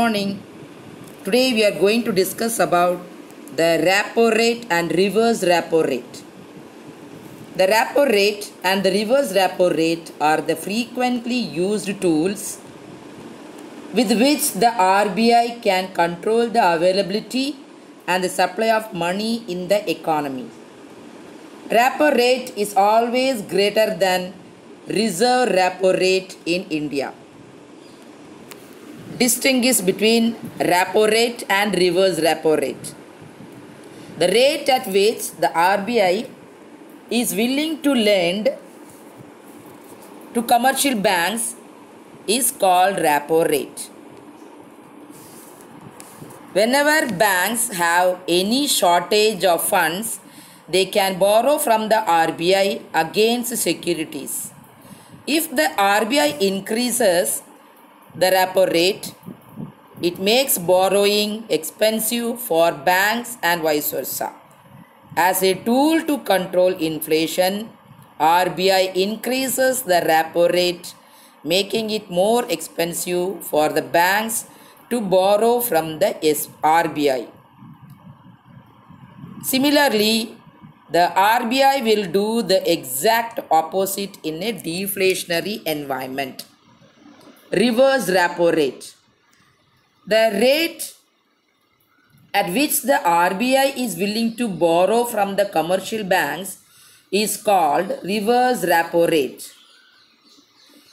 morning. Today we are going to discuss about the repo rate and reverse repo rate. The repo rate and the reverse repo rate are the frequently used tools with which the RBI can control the availability and the supply of money in the economy. Repo rate is always greater than reserve repo rate in India. Distinguish between repo rate and reverse repo rate. The rate at which the RBI is willing to lend to commercial banks is called repo rate. Whenever banks have any shortage of funds, they can borrow from the RBI against securities. If the RBI increases the repo rate, it makes borrowing expensive for banks and vice versa. As a tool to control inflation, RBI increases the repo rate, making it more expensive for the banks to borrow from the RBI. Similarly, the RBI will do the exact opposite in a deflationary environment. Reverse repo rate. The rate at which the RBI is willing to borrow from the commercial banks is called reverse repo rate.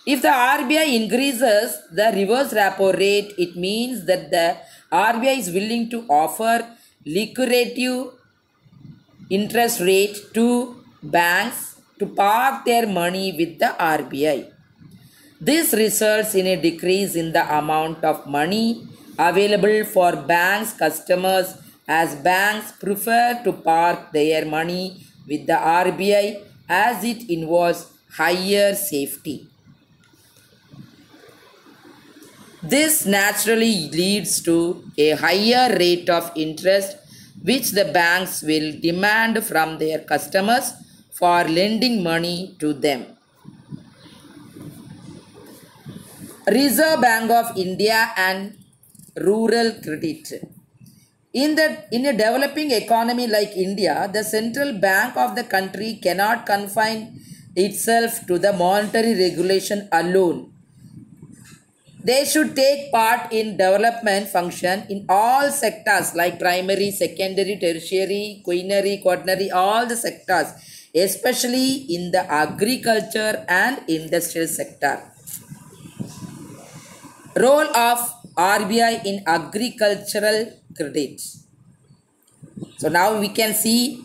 If the RBI increases the reverse repo rate, it means that the RBI is willing to offer lucrative interest rate to banks to park their money with the RBI. This results in a decrease in the amount of money available for banks' customers as banks prefer to park their money with the RBI as it involves higher safety. This naturally leads to a higher rate of interest which the banks will demand from their customers for lending money to them. Reserve Bank of India and rural credit. In a developing economy like India, the central bank of the country cannot confine itself to the monetary regulation alone. They should take part in development function in all sectors like primary, secondary, tertiary, quaternary, all the sectors, especially in the agriculture and industrial sector. Role of RBI in agricultural credit. So now we can see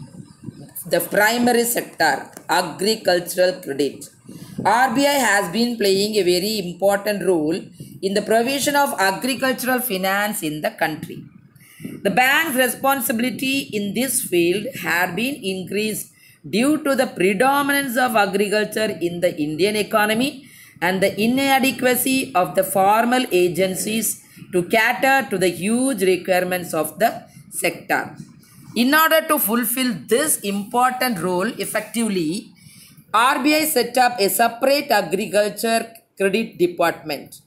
the primary sector, agricultural credit. RBI has been playing a very important role in the provision of agricultural finance in the country. The bank's responsibility in this field had been increased due to the predominance of agriculture in the Indian economy and the inadequacy of the formal agencies to cater to the huge requirements of the sector. In order to fulfill this important role effectively, RBI set up a separate agriculture credit department.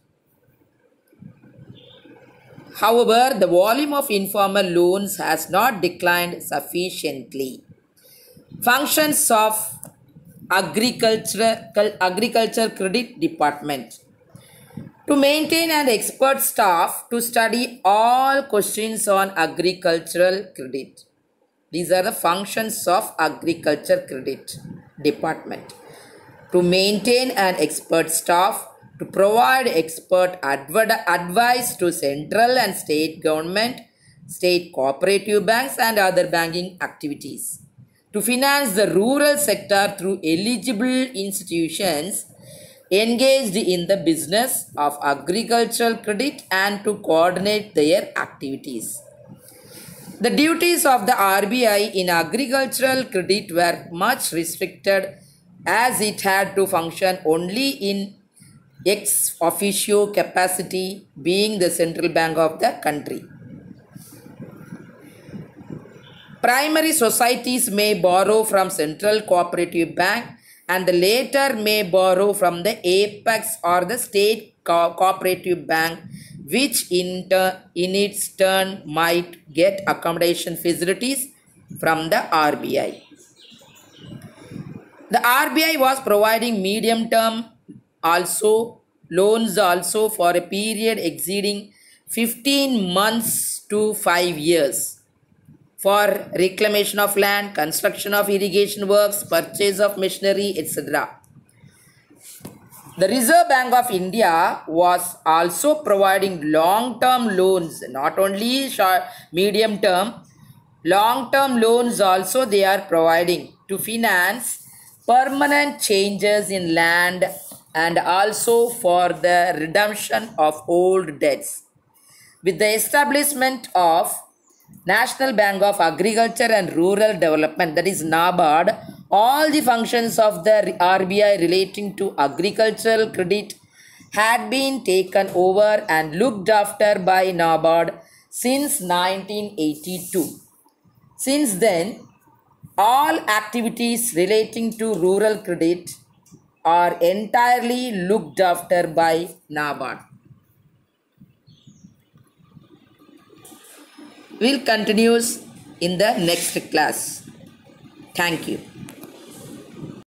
However, the volume of informal loans has not declined sufficiently. Functions of agriculture credit department. To maintain an expert staff to study all questions on agricultural credit. These are the functions of agriculture credit department. To maintain an expert staff, to provide expert advice to central and state government, state cooperative banks and other banking activities. To finance the rural sector through eligible institutions engaged in the business of agricultural credit and to coordinate their activities. The duties of the RBI in agricultural credit were much restricted as it had to function only in ex officio capacity, being the central bank of the country. Primary societies may borrow from Central Cooperative Bank and the later may borrow from the Apex or the State Cooperative Bank which in its turn might get accommodation facilities from the RBI. The RBI was providing medium term loans also for a period exceeding 15 months to 5 years for reclamation of land, construction of irrigation works, purchase of machinery, etc. The Reserve Bank of India was also providing long-term loans, not only short, medium-term, long-term loans also they are providing to finance permanent changes in land and also for the redemption of old debts. With the establishment of National Bank of Agriculture and Rural Development, that is NABARD, all the functions of the RBI relating to agricultural credit had been taken over and looked after by NABARD since 1982. Since then, all activities relating to rural credit are entirely looked after by NABARD. We'll continue in the next class. Thank you.